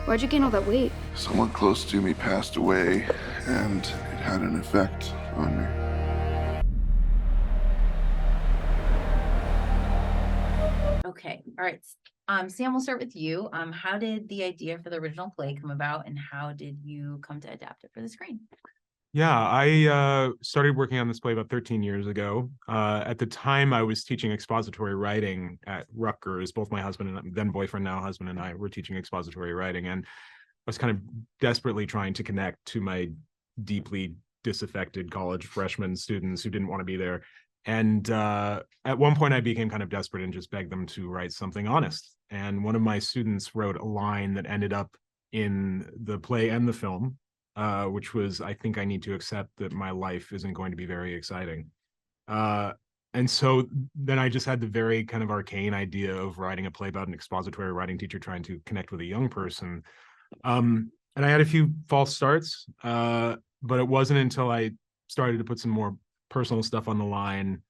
Why'd you gain all that weight? Someone close to me passed away, and it had an effect on me. Okay, all right. Sam, we'll start with you. How did the idea for the original play come about, and how did you come to adapt it for the screen? Yeah, I started working on this play about 13 years ago. At the time, I was teaching expository writing at Rutgers. Both my husband and then boyfriend, now husband, and I were teaching expository writing, and I was kind of desperately trying to connect to my deeply disaffected college freshman students who didn't want to be there. And at one point, I became kind of desperate and just begged them to write something honest. And one of my students wrote a line that ended up in the play and the film, which was, I think I need to accept that my life isn't going to be very exciting. And so then I just had the very kind of arcane idea of writing a play about an expository writing teacher trying to connect with a young person. And I had a few false starts, but it wasn't until I started to put some more personal stuff on the line,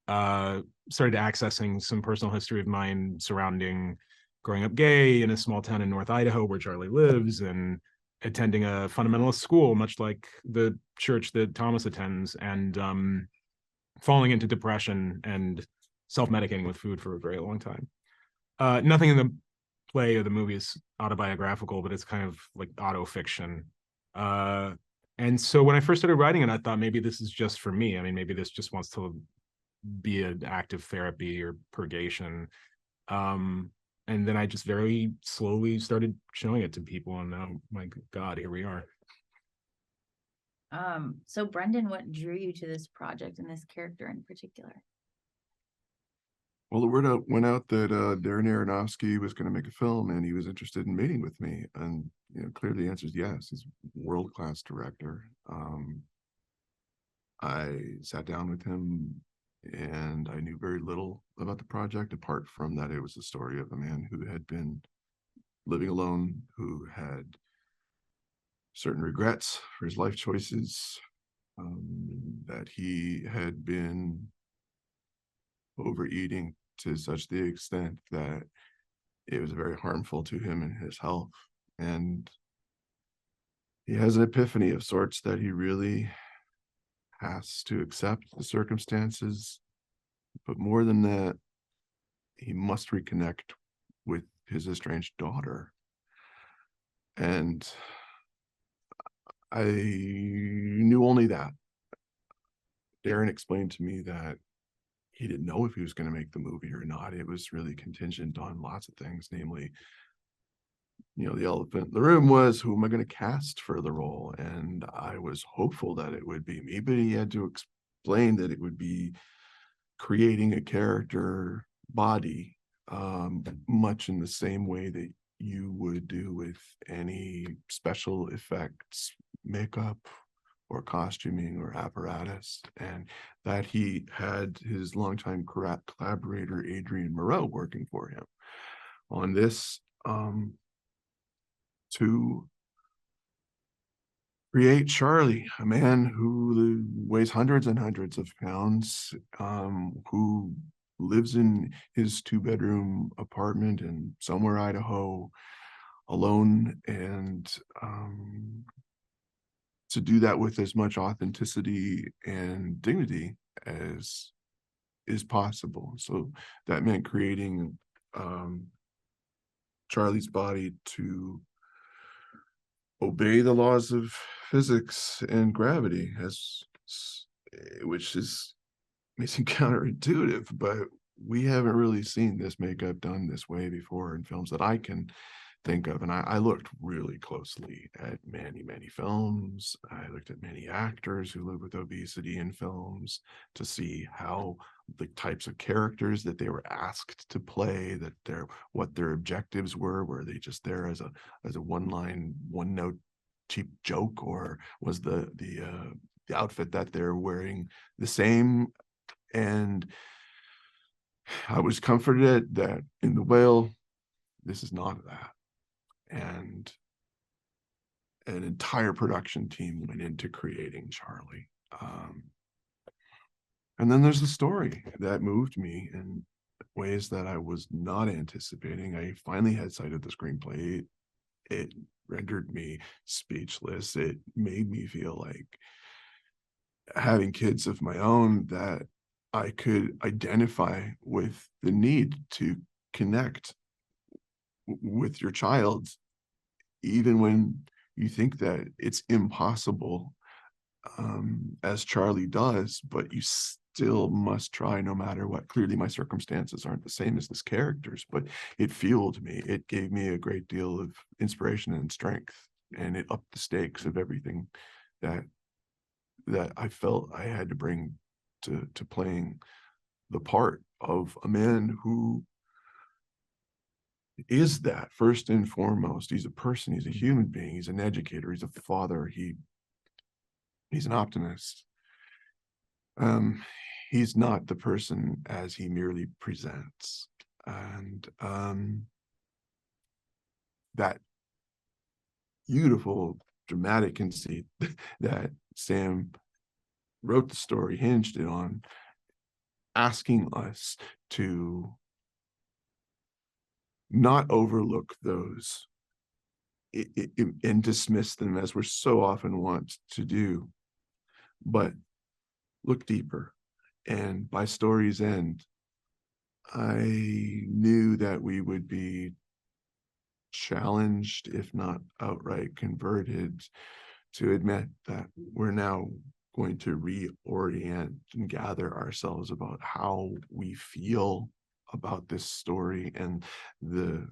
started accessing some personal history of mine surrounding growing up gay in a small town in North Idaho where Charlie lives, and attending a fundamentalist school, much like the church that Thomas attends, and falling into depression and self-medicating with food for a very long time. Nothing in the play or the movie is autobiographical, but it's kind of like auto fiction. And so when I first started writing it, I thought maybe this is just for me. I mean, maybe this just wants to be an active therapy or purgation. And then I just very slowly started showing it to people, and now, my God, here we are. So Brendan, what drew you to this project and this character in particular? Well, the word went out that Darren Aronofsky was going to make a film, and he was interested in meeting with me. And clearly the answer is yes. He's a world-class director. I sat down with him, and I knew very little about the project, apart from that it was the story of a man who had been living alone, who had certain regrets for his life choices, that he had been overeating to such the extent that it was very harmful to him and his health. And he has an epiphany of sorts that he really has to accept the circumstances. But more than that, he must reconnect with his estranged daughter. And I knew only that. Darren explained to me that he didn't know if he was going to make the movie or not. It was really contingent on lots of things, namely, the elephant in the room was, who am I going to cast for the role? And I was hopeful that it would be me, but he had to explain that it would be creating a character body, much in the same way that you would do with any special effects, makeup, or costuming or apparatus, and that he had his longtime collaborator Adrian Moreau working for him on this, to create Charlie, a man who weighs hundreds and hundreds of pounds, who lives in his 2-bedroom apartment in somewhere Idaho, alone, and to do that with as much authenticity and dignity as is possible. So that meant creating Charlie's body to obey the laws of physics and gravity, which may seem counterintuitive, but we haven't really seen this makeup done this way before in films that I can think of. And I looked really closely at many films. I looked at many actors who live with obesity in films to see how the types of characters that they were asked to play, what their objectives were they just there as a one-line, one-note cheap joke, or was the outfit that they're wearing the same? And I was comforted that in The Whale, this is not that. And an entire production team went into creating Charlie. And then there's the story that moved me in ways that I was not anticipating. I finally had sight of the screenplay it rendered me speechless. It made me feel like having kids of my own, that I could identify with the need to connect with your child, even when you think that it's impossible, as Charlie does, but you still must try no matter what. Clearly, my circumstances aren't the same as this character's, but it fueled me. It gave me a great deal of inspiration and strength, and it upped the stakes of everything that I felt I had to bring to playing the part of a man who is that first and foremost. He's a person, he's a human being, he's an educator, he's a father, he's an optimist. He's not the person as he merely presents. And that beautiful dramatic conceit that Sam wrote the story hinged it on, asking us to not overlook those and dismiss them as we're so often want to do, but look deeper. And by story's end, I knew that we would be challenged, if not outright converted, to admit that we're now going to reorient and gather ourselves about how we feel about this story and the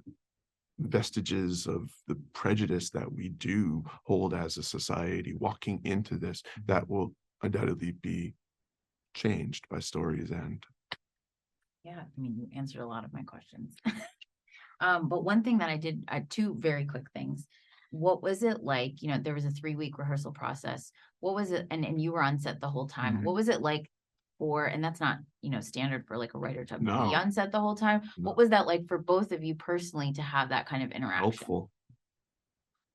vestiges of the prejudice that we do hold as a society walking into this, that will undoubtedly be changed by story's end. Yeah, I mean, you answered a lot of my questions. But one thing that I did, two very quick things. What was it like? You know, there was a 3-week rehearsal process. What was it? And you were on set the whole time. Mhm. What was it like for, and that's not, you know, standard for like a writer to be No. on set the whole time. No. What was that like for both of you personally to have that kind of interaction? Helpful.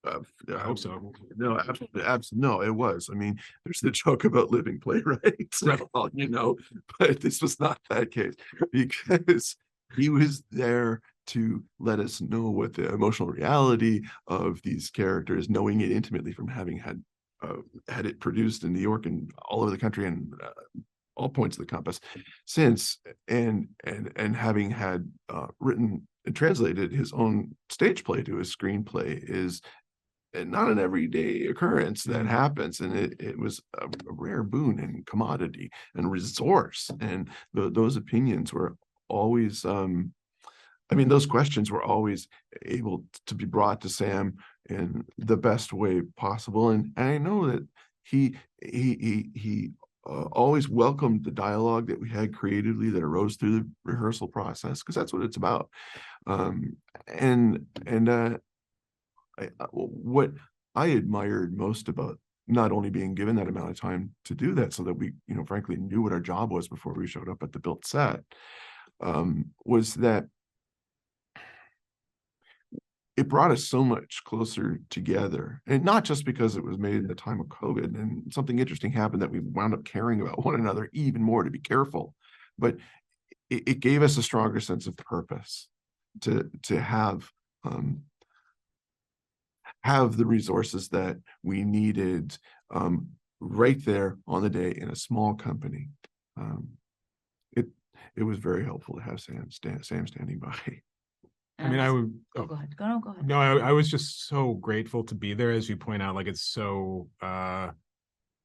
I hope so. No, absolutely. No, it was. I mean, there's the joke about living playwrights, Right. you know, but this was not that case, because he was there to let us know what the emotional reality of these characters, knowing it intimately from having had it produced in New York and all over the country and all points of the compass since, and having had written and translated his own stage play to a screenplay is not an everyday occurrence that happens, and it was a rare boon and commodity and resource, and those opinions were always I mean, those questions were always able to be brought to Sam in the best way possible, and I know that he always welcomed the dialogue that we had creatively that arose through the rehearsal process, because that's what it's about. What I admired most about not only being given that amount of time to do that, so that we, you know, frankly knew what our job was before we showed up at the built set, was that it brought us so much closer together. And not just because it was made in the time of COVID and something interesting happened that we wound up caring about one another even more, to be careful, but it gave us a stronger sense of purpose to have the resources that we needed right there on the day in a small company. It was very helpful to have Sam standing by. I mean, I would. Oh, go ahead. Go ahead. No, I was just so grateful to be there, as you point out. Like, it's so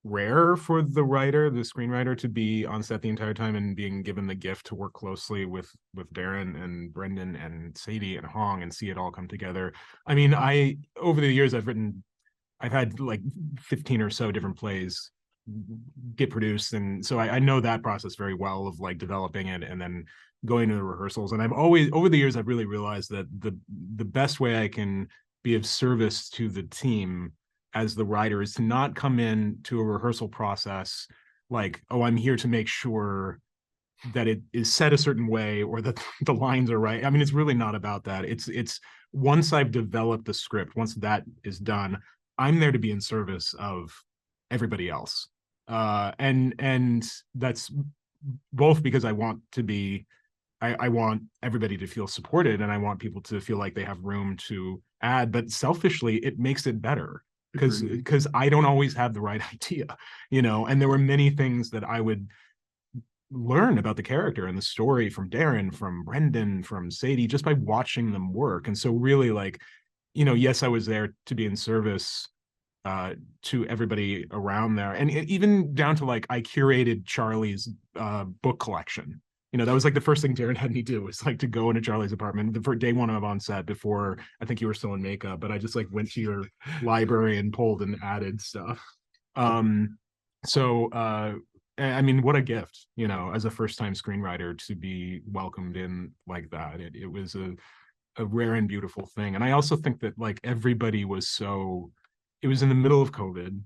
rare for the writer, the screenwriter, to be on set the entire time and being given the gift to work closely with Darren and Brendan and Sadie and Hong and see it all come together. I mean, over the years I've had like 15 or so different plays get produced, and so I know that process very well, of like developing it and then going to the rehearsals. And I've always, over the years, I've really realized that the best way I can be of service to the team as the writer is to not come in to a rehearsal process like, oh, I'm here to make sure that it is said a certain way or that the lines are right. I mean, it's really not about that. It's once I've developed the script, once that is done, I'm there to be in service of everybody else. And that's both because I want to be I want everybody to feel supported, and I want people to feel like they have room to add, but selfishly, it makes it better because I don't always have the right idea, and there were many things that I would learn about the character and the story from Darren, from Brendan, from Sadie, just by watching them work. And so really, like, yes, I was there to be in service to everybody around there, and even down to like I curated Charlie's book collection. That was like the first thing Darren had me do, was like to go into Charlie's apartment the first day one of on set, before I think you were still in makeup, but I just like went to your library and pulled and added stuff. So I mean, what a gift, as a first-time screenwriter, to be welcomed in like that. It was a rare and beautiful thing. And I also think that like everybody was it was in the middle of COVID.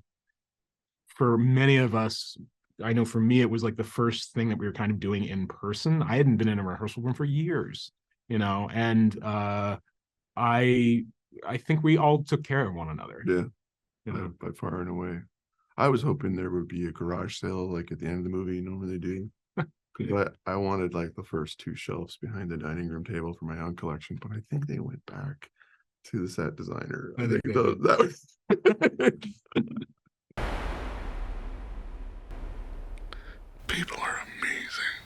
For many of us, I know for me, it was like the first thing that we were kind of doing in person. I hadn't been in a rehearsal room for years, and I think we all took care of one another. Yeah, by far and away. I was hoping there would be a garage sale like at the end of the movie, normally they do. But I wanted like the first 2 shelves behind the dining room table for my own collection, but I think they went back to the set designer. I think that was people are amazing.